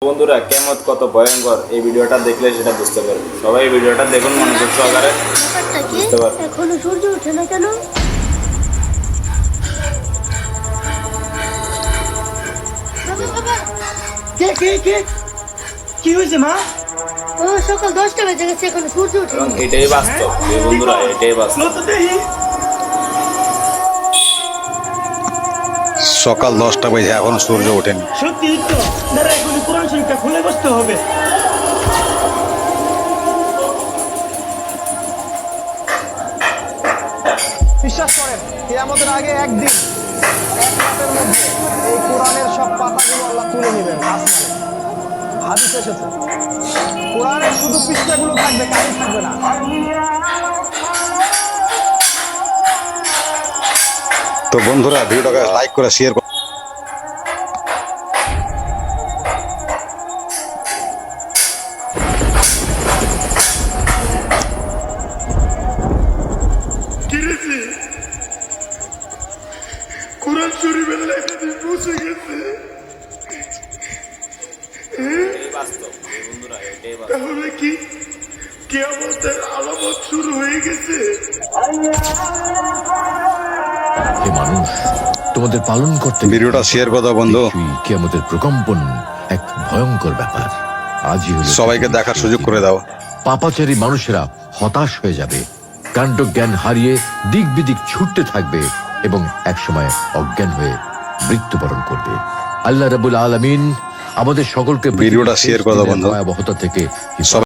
বন্ধুরা কিয়ামত কত ভয়ঙ্কর এই ভিডিওটা দেখলে সেটা বুঝতে পারবে। সবাই এই ভিডিওটা দেখুন মনোযোগ সহকারে বুঝতে পারবে। এখনো সূর্য ওঠে না কেন? কে কে কে কি হয়েছে মা? ও সকাল 10টা বেজে গেছে, এখনো সূর্য ওঠে এবং এটাই বাস্তব এই বন্ধুরা, এটাই বাস্তব। লো তো দেখি। সকাল 10টা বাজে এখন সূর্য ওঠেনি। সত্যি তো, দাঁড়া এখন কোরআন শরীফটা খুলে বসতে হবে। বিশ্বাস করেন কিয়ামতের আগে একদিন এক রাতের মধ্যে এই কোরআনের সব পাতাগুলো আল্লাহ তুলে নেবেন আসমানে। হাদিস এসেছে কোরআনের শুধু পৃষ্ঠাগুলো থাকবে, কালি থাকবে না। তো বন্ধুরা ভিডিওটাকে লাইক করে শেয়ার করুন। কোরআন শরীফের লেখা দিয়ে মুছে গেছে, এটাই বাস্তব এই বন্ধুরা, এটাই বাস্তব। তাহলে কি কিয়ামতের আলামত শুরু হয়ে গেছে? হে মানুষ, তোমাদের পালন করতে ভিডিওটা শেয়ার করে দাও বন্ধু, কিয়ামতের প্রকম্পন এক ভয়ঙ্কর ব্যাপার। আজই হলো সবাইকে দেখার সুযোগ করে দাও। পাপাচারী মানুষেরা হতাশ হয়ে যাবে, কাণ্ড জ্ঞান হারিয়ে দিক বিদিক ছুটতে থাকবে এবং একসময় অজ্ঞান হয়ে মৃত্যুবরণ করবে। আল্লাহ রাব্বুল আলামিন আমাদের সকলকে ভিডিওটা শেয়ার করে দাও বন্ধু। ভয়াবহতা থেকে